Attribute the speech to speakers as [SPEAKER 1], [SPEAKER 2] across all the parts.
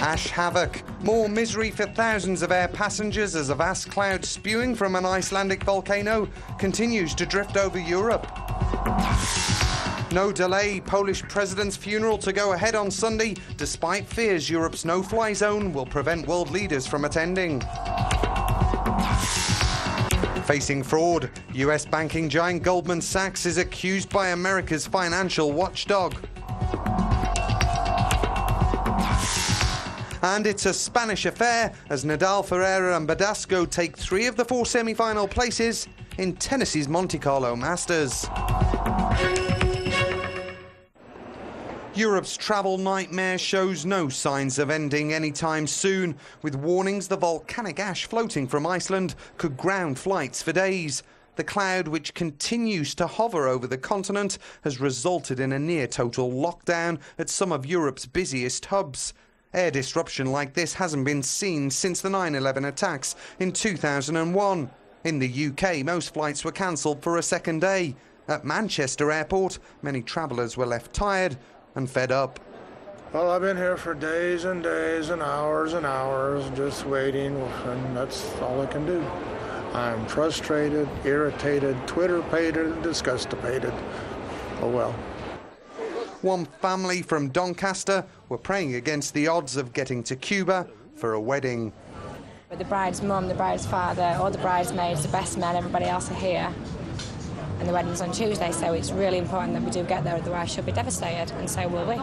[SPEAKER 1] Ash havoc. More misery for thousands of air passengers as a vast cloud spewing from an Icelandic volcano continues to drift over Europe. No delay, Polish president's funeral to go ahead on Sunday, despite fears Europe's no-fly zone will prevent world leaders from attending. Facing fraud, US banking giant Goldman Sachs is accused by America's financial watchdog. And it's a Spanish affair as Nadal, Ferreira and Badasco take 3 of the 4 semi-final places in tennis's Monte Carlo Masters. Europe's travel nightmare shows no signs of ending anytime soon, with warnings the volcanic ash floating from Iceland could ground flights for days. The cloud, which continues to hover over the continent, has resulted in a near-total lockdown at some of Europe's busiest hubs. Air disruption like this hasn't been seen since the 9/11 attacks in 2001. In the UK, most flights were cancelled for a second day. At Manchester Airport, many travellers were left tired and fed up.
[SPEAKER 2] Well, I've been here for days and days and hours, just waiting, and that's all I can do. I'm frustrated, irritated, Twitter-pated, disgustipated. Oh well.
[SPEAKER 1] One family from Doncaster were praying against the odds of getting to Cuba for a wedding.
[SPEAKER 3] The bride's mum, the bride's father, all the bridesmaids, the best men, everybody else are here. And the wedding's on Tuesday, so it's really important that we do get there, otherwise she'll be devastated, and so will we.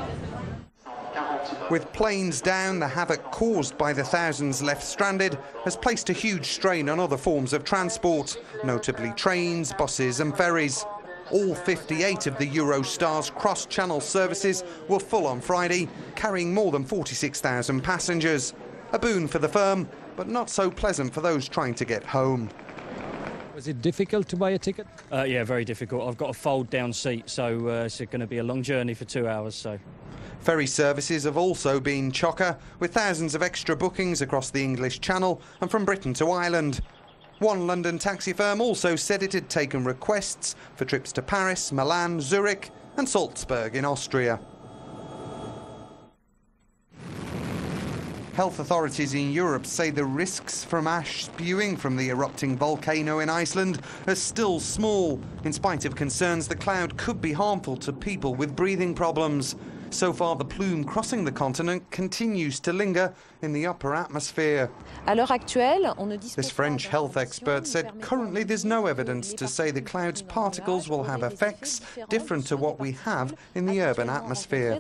[SPEAKER 1] With planes down, the havoc caused by the thousands left stranded has placed a huge strain on other forms of transport, notably trains, buses and ferries. All 58 of the Eurostar's cross-channel services were full on Friday, carrying more than 46,000 passengers. A boon for the firm, but not so pleasant for those trying to get home.
[SPEAKER 4] Was it difficult to buy a ticket?
[SPEAKER 5] Yeah, very difficult. I've got a fold-down seat, so it's going to be a long journey for 2 hours. So.
[SPEAKER 1] Ferry services have also been chocker, with thousands of extra bookings across the English Channel and from Britain to Ireland. One London taxi firm also said it had taken requests for trips to Paris, Milan, Zurich and Salzburg in Austria. Health authorities in Europe say the risks from ash spewing from the erupting volcano in Iceland are still small, in spite of concerns the cloud could be harmful to people with breathing problems. So far, the plume crossing the continent continues to linger in the upper atmosphere. This French health expert said currently there's no evidence to say the cloud's particles will have effects different to what we have in the urban atmosphere.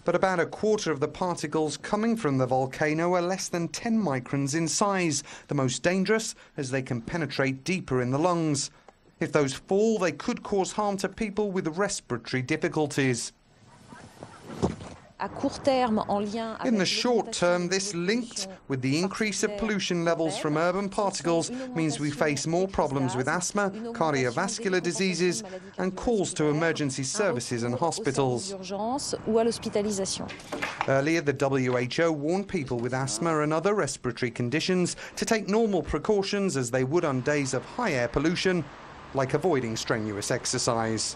[SPEAKER 1] But about a quarter of the particles coming from the volcano are less than 10 microns in size, the most dangerous as they can penetrate deeper in the lungs. If those fall, they could cause harm to people with respiratory difficulties. In the short term, this linked with the increase of pollution levels from urban particles means we face more problems with asthma, cardiovascular diseases and calls to emergency services and hospitals. Earlier, the WHO warned people with asthma and other respiratory conditions to take normal precautions as they would on days of high air pollution, like avoiding strenuous exercise.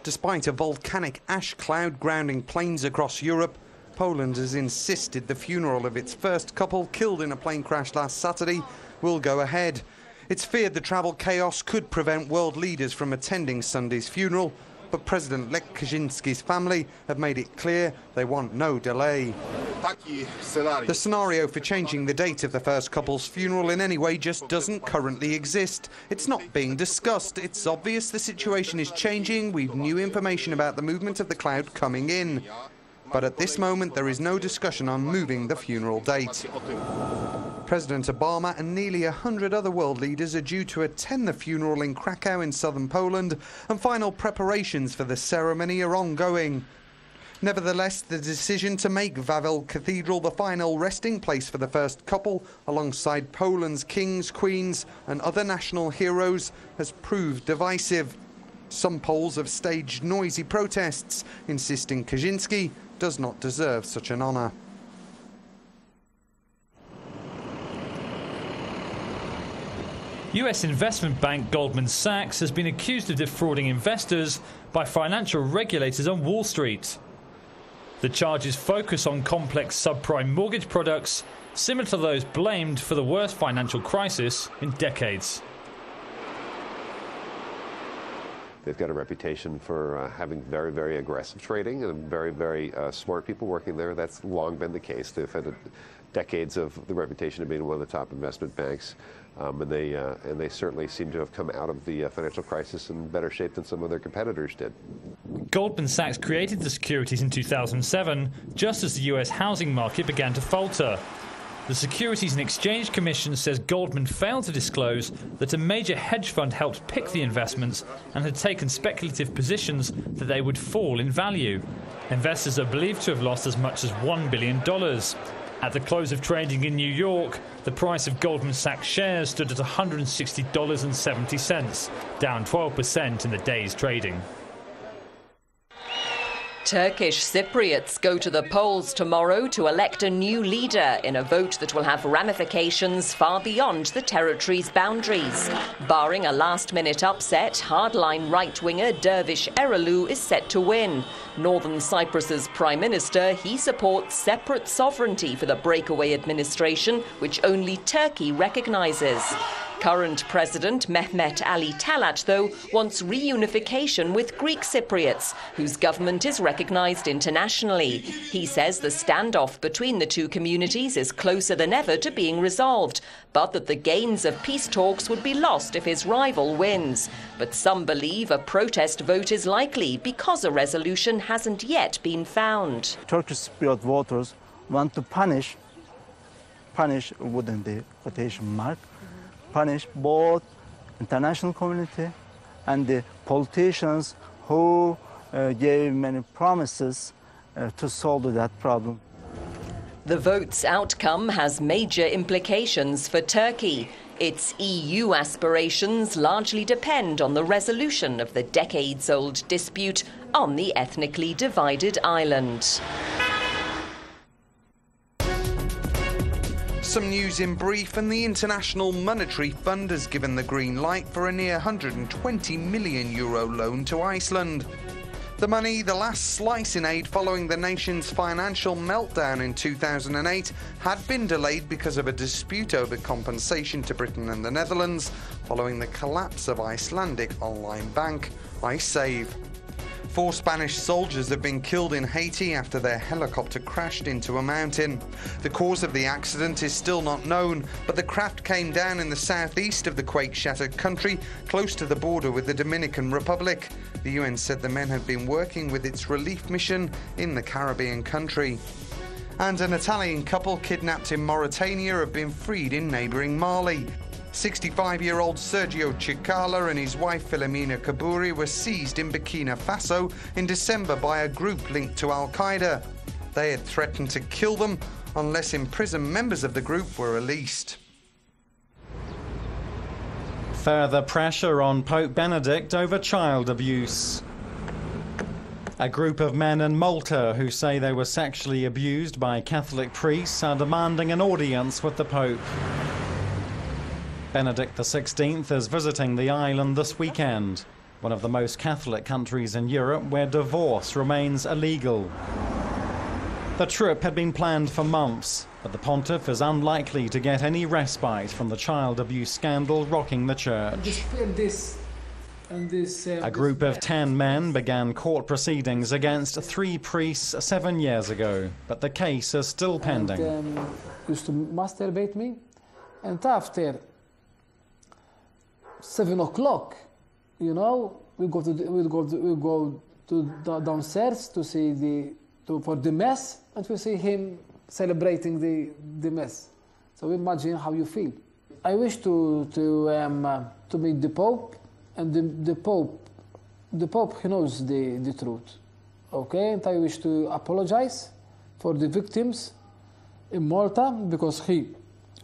[SPEAKER 1] Despite a volcanic ash cloud grounding planes across Europe, Poland has insisted the funeral of its first couple killed in a plane crash last Saturday will go ahead. It's feared the travel chaos could prevent world leaders from attending Sunday's funeral, but President Lech Kaczynski's family have made it clear they want no delay. The scenario for changing the date of the first couple's funeral in any way just doesn't currently exist. It's not being discussed. It's obvious the situation is changing. We've new information about the movement of the cloud coming in. But at this moment, there is no discussion on moving the funeral date. President Obama and nearly 100 other world leaders are due to attend the funeral in Krakow in southern Poland, and final preparations for the ceremony are ongoing. Nevertheless, the decision to make Wawel Cathedral the final resting place for the first couple, alongside Poland's kings, queens and other national heroes, has proved divisive. Some Poles have staged noisy protests, insisting Kaczynski does not deserve such an honour.
[SPEAKER 6] US investment bank Goldman Sachs has been accused of defrauding investors by financial regulators on Wall Street. The charges focus on complex subprime mortgage products, similar to those blamed for the worst financial crisis in decades.
[SPEAKER 7] They've got a reputation for having very, very aggressive trading and very, very smart people working there. That's long been the case. They've had decades of the reputation of being one of the top investment banks, and they certainly seem to have come out of the financial crisis in better shape than some of their competitors did.
[SPEAKER 6] Goldman Sachs created the securities in 2007, just as the US housing market began to falter. The Securities and Exchange Commission says Goldman failed to disclose that a major hedge fund helped pick the investments and had taken speculative positions that they would fall in value. Investors are believed to have lost as much as $1 billion. At the close of trading in New York, the price of Goldman Sachs shares stood at $160.70, down 12% in the day's trading.
[SPEAKER 8] Turkish Cypriots go to the polls tomorrow to elect a new leader in a vote that will have ramifications far beyond the territory's boundaries. Barring a last-minute upset, hardline right-winger Dervish Erolu is set to win. Northern Cyprus's Prime Minister, he supports separate sovereignty for the breakaway administration, which only Turkey recognises. Current President Mehmet Ali Talat, though, wants reunification with Greek Cypriots, whose government is recognised internationally. He says the standoff between the two communities is closer than ever to being resolved, but that the gains of peace talks would be lost if his rival wins. But some believe a protest vote is likely because a resolution hasn't yet been found.
[SPEAKER 9] Turkish Cypriot voters want to punish within the quotation mark, punish both international community and the politicians who gave many promises to solve that problem.
[SPEAKER 8] The vote's outcome has major implications for Turkey. Its EU aspirations largely depend on the resolution of the decades-old dispute on the ethnically divided island.
[SPEAKER 1] Some news in brief, and the International Monetary Fund has given the green light for a near €120 million loan to Iceland. The money, the last slice in aid following the nation's financial meltdown in 2008, had been delayed because of a dispute over compensation to Britain and the Netherlands following the collapse of Icelandic online bank iSave. 4 Spanish soldiers have been killed in Haiti after their helicopter crashed into a mountain. The cause of the accident is still not known, but the craft came down in the southeast of the quake-shattered country, close to the border with the Dominican Republic. The UN said the men had been working with its relief mission in the Caribbean country. And an Italian couple kidnapped in Mauritania have been freed in neighbouring Mali. 65-year-old Sergio Cicala and his wife Filomena Kaburi were seized in Burkina Faso in December by a group linked to Al-Qaeda. They had threatened to kill them unless imprisoned members of the group were released.
[SPEAKER 10] Further pressure on Pope Benedict over child abuse. A group of men in Malta who say they were sexually abused by Catholic priests are demanding an audience with the Pope. Benedict XVI is visiting the island this weekend, one of the most Catholic countries in Europe where divorce remains illegal. The trip had been planned for months, but the pontiff is unlikely to get any respite from the child abuse scandal rocking the church. A group of 10 men began court proceedings against 3 priests 7 years ago, but the case is still pending.
[SPEAKER 11] Used to masturbate me, and after 7 o'clock, you know, we go to downstairs to see for the mass, and we see him celebrating the mass. So imagine how you feel. I wish to meet the Pope, and the Pope he knows the truth, okay. And I wish to apologize for the victims in Malta, because he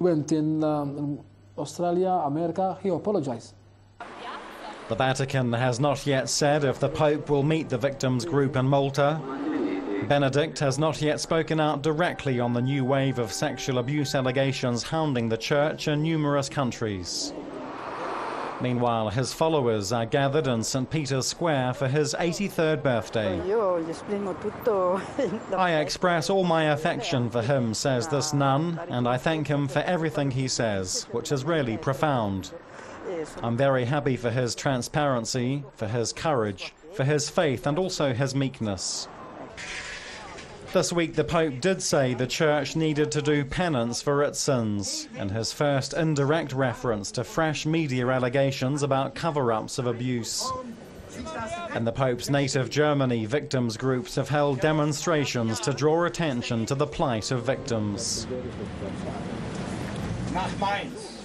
[SPEAKER 11] went in Australia, America, he apologized.
[SPEAKER 10] The Vatican has not yet said if the Pope will meet the victims group in Malta. Benedict has not yet spoken out directly on the new wave of sexual abuse allegations hounding the church in numerous countries. Meanwhile, his followers are gathered in St. Peter's Square for his 83rd birthday. I express all my affection for him, says this nun, and I thank him for everything he says, which is really profound. I'm very happy for his transparency, for his courage, for his faith, and also his meekness. This week, the Pope did say the Church needed to do penance for its sins, in his first indirect reference to fresh media allegations about cover-ups of abuse. In the Pope's native Germany, victims groups have held demonstrations to draw attention to the plight of victims.
[SPEAKER 12] Nach Mainz.